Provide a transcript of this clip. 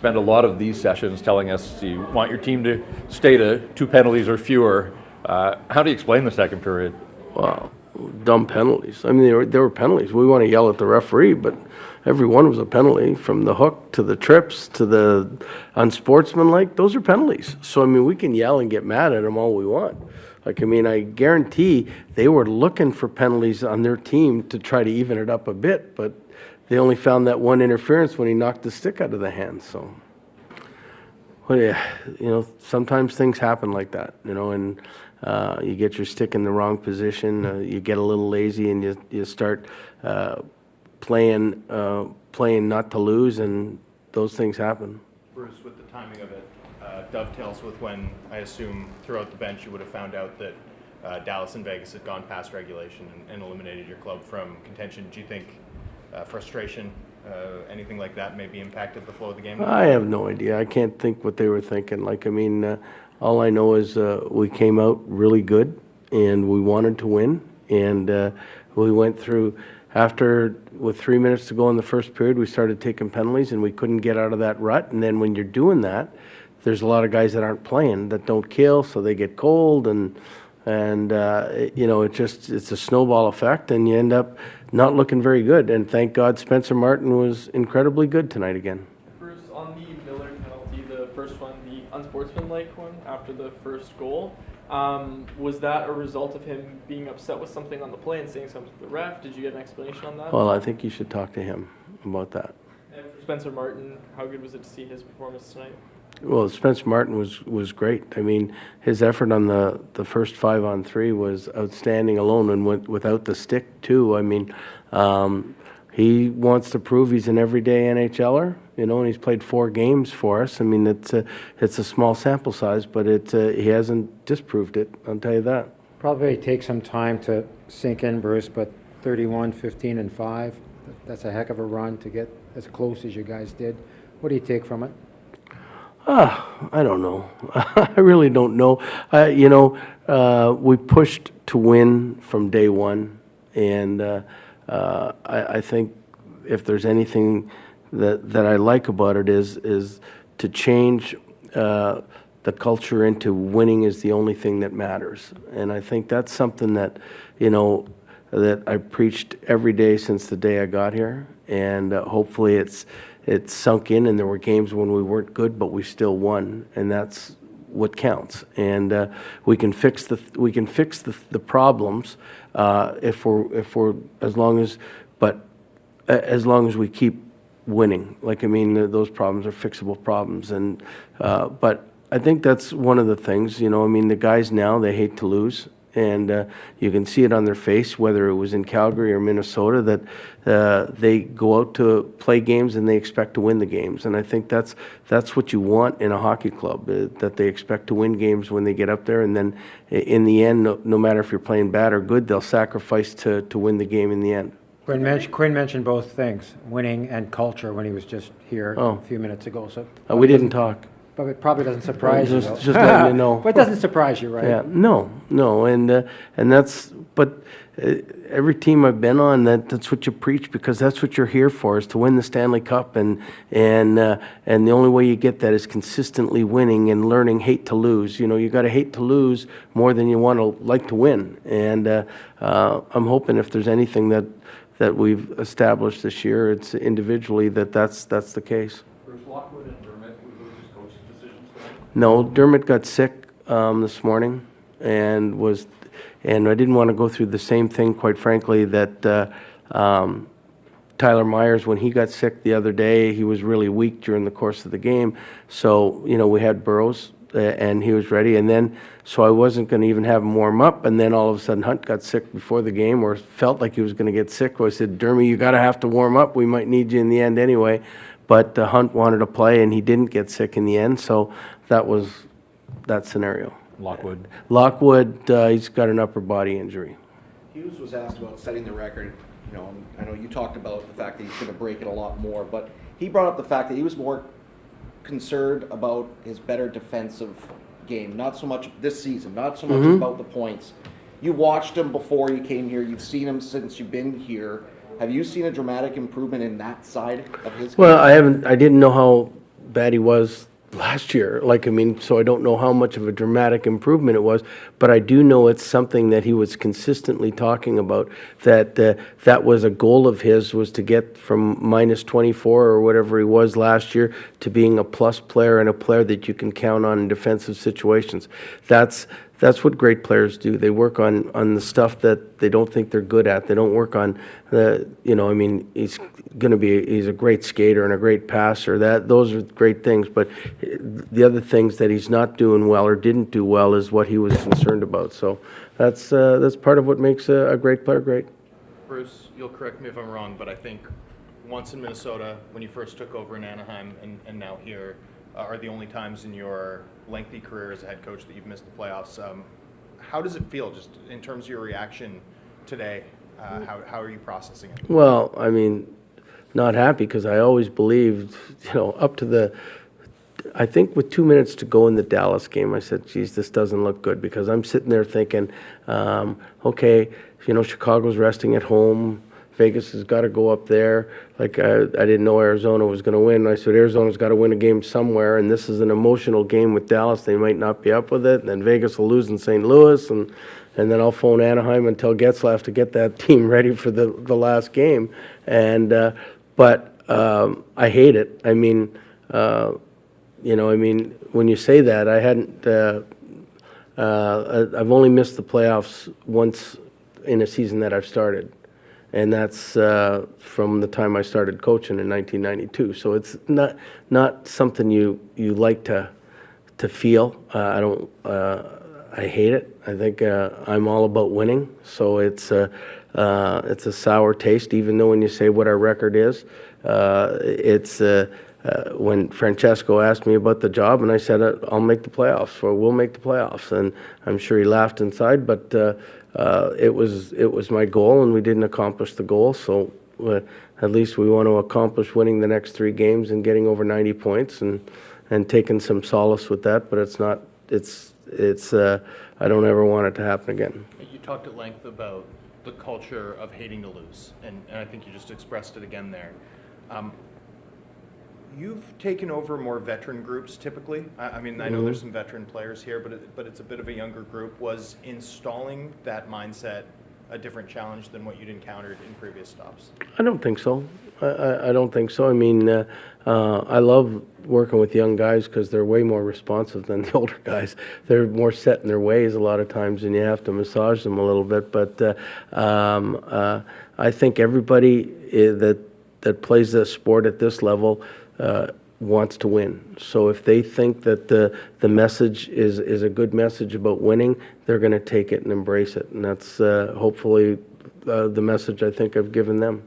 spend a lot of these sessions telling us you want your team to stay to 2 penalties or fewer. How do you explain the second period? Wow, dumb penalties. I mean, they were penalties. We want to yell at the referee, but every one was a penalty, from the hook to the trips to the unsportsmanlike. Those are penalties. So, I mean, we can yell and get mad at them all we want. Like, I mean, I guarantee they were looking for penalties on their team to try to even it up a bit, but they only found that one interference when he knocked the stick out of the hand. So, well, yeah, sometimes things happen like that, and you get your stick in the wrong position, you get a little lazy, and you start playing not to lose, and those things happen. Bruce, with the timing of it, dovetails with when I assume throughout the bench you would have found out that Dallas and Vegas had gone past regulation and eliminated your club from contention. Do you think frustration, anything like that, maybe impacted the flow of the game? I have no idea. I can't think what they were thinking. Like, I mean, all I know is we came out really good, and we wanted to win, and we went through. With 3 minutes to go in the first period, we started taking penalties, and we couldn't get out of that rut. And then when you're doing that, there's a lot of guys that aren't playing that don't kill, so they get cold, and it's a snowball effect, and you end up not looking very good. And thank God Spencer Martin was incredibly good tonight again. Bruce, on the Miller penalty, the first one, the unsportsmanlike one after the first goal, was that a result of him being upset with something on the play and saying something to the ref? Did you get an explanation on that? Well, I think you should talk to him about that. And for Spencer Martin, how good was it to see his performance tonight? Well, Spencer Martin was great. I mean, his effort on the first 5-on-3 was outstanding alone, and without the stick too. I mean, he wants to prove he's an everyday NHLer, and he's played 4 games for us. I mean, it's a small sample size, but he hasn't disproved it, I'll tell you that. Probably take some time to sink in, Bruce, but 31, 15, and 5, that's a heck of a run to get as close as you guys did. What do you take from it? I don't know. I really don't know. We pushed to win from day one, and I think if there's anything that I like about it is to change the culture into winning is the only thing that matters. And I think that's something that, that I preached every day since the day I got here, and hopefully it's sunk in, and there were games when we weren't good, but we still won, and that's what counts. And we can fix the problems if we're as long as we keep winning. Like, I mean, those problems are fixable problems, and but I think that's one of the things. I mean, the guys now, they hate to lose. And you can see it on their face, whether it was in Calgary or Minnesota, that they go out to play games and they expect to win the games. And I think that's what you want in a hockey club, that they expect to win games when they get up there. And then in the end, no matter if you're playing bad or good, they'll sacrifice to win the game in the end. Quinn mentioned both things, winning and culture, when he was just here a few minutes ago. So we didn't talk. But it probably doesn't surprise you. Just letting you know. But it doesn't surprise you, right? Yeah, no, and that's. But every team I've been on, that's what you preach, because that's what you're here for, is to win the Stanley Cup, and the only way you get that is consistently winning and learning hate to lose. You got to hate to lose more than you want to like to win, and I'm hoping if there's anything that we've established this year, it's individually that's the case. Bruce, Lockwood and Dermott, were those just coach's decisions tonight? No, Dermott got sick this morning, and I didn't want to go through the same thing, quite frankly, that Tyler Myers, when he got sick the other day, he was really weak during the course of the game. So, we had Burrows, and he was ready. And then, so I wasn't going to even have him warm up. And then all of a sudden, Hunt got sick before the game, or felt like he was going to get sick. So I said, Dermy, you got to have to warm up. We might need you in the end anyway. But Hunt wanted to play, and he didn't get sick in the end. So that was that scenario. Lockwood, he's got an upper body injury. Hughes was asked about setting the record. I know you talked about the fact that he's going to break it a lot more, but he brought up the fact that he was more concerned about his better defensive game, not so much this season, not so much about the points. You watched him before you came here. You've seen him since you've been here. Have you seen a dramatic improvement in that side of his game? Well, I didn't know how bad he was last year. Like, I mean, so I don't know how much of a dramatic improvement it was, but I do know it's something that he was consistently talking about, that that was a goal of his, was to get from minus 24 or whatever he was last year to being a plus player and a player that you can count on in defensive situations. That's what great players do. They work on the stuff that they don't think they're good at. They don't work on the, you know, I mean, he's a great skater and a great passer. Those are great things, but the other things that he's not doing well or didn't do well is what he was concerned about. So that's part of what makes a great player great. Bruce, you'll correct me if I'm wrong, but I think once in Minnesota, when you first took over in Anaheim, and now here, are the only times in your lengthy career as a head coach that you've missed the playoffs. How does it feel, just in terms of your reaction today? How are you processing it? Well, I mean, not happy, because I always believed, you know, up to the, I think with 2 minutes to go in the Dallas game, I said, geez, this doesn't look good, because I'm sitting there thinking, okay, you know, Chicago's resting at home. Vegas has got to go up there. Like, I didn't know Arizona was going to win. I said, Arizona's got to win a game somewhere, and this is an emotional game with Dallas. They might not be up with it, and then Vegas will lose in St. Louis, and then I'll phone Anaheim and tell Getzlaff to get that team ready for the last game. And but I hate it. I mean, you know, I mean, when you say that, I hadn't. I've only missed the playoffs once in a season that I've started. And that's from the time I started coaching in 1992. So it's not something you like to feel. I don't. I hate it. I think I'm all about winning. So it's a sour taste. Even though when you say what our record is, it's when Francesco asked me about the job, and I said I'll make the playoffs, or we'll make the playoffs, and I'm sure he laughed inside, but. It was my goal, and we didn't accomplish the goal. So at least we want to accomplish winning the next 3 games and getting over 90 points, and taking some solace with that. But it's not. It's. I don't ever want it to happen again. You talked at length about the culture of hating to lose, and I think you just expressed it again there. You've taken over more veteran groups typically. I mean, I know there's some veteran players here, but it's a bit of a younger group. Was installing that mindset a different challenge than what you'd encountered in previous stops? I don't think so. I don't think so. I mean, I love working with young guys because they're way more responsive than the older guys. They're more set in their ways a lot of times, and you have to massage them a little bit. But I think everybody that plays this sport at this level wants to win. So if they think that the message is a good message about winning, they're going to take it and embrace it. And that's hopefully the message I think I've given them.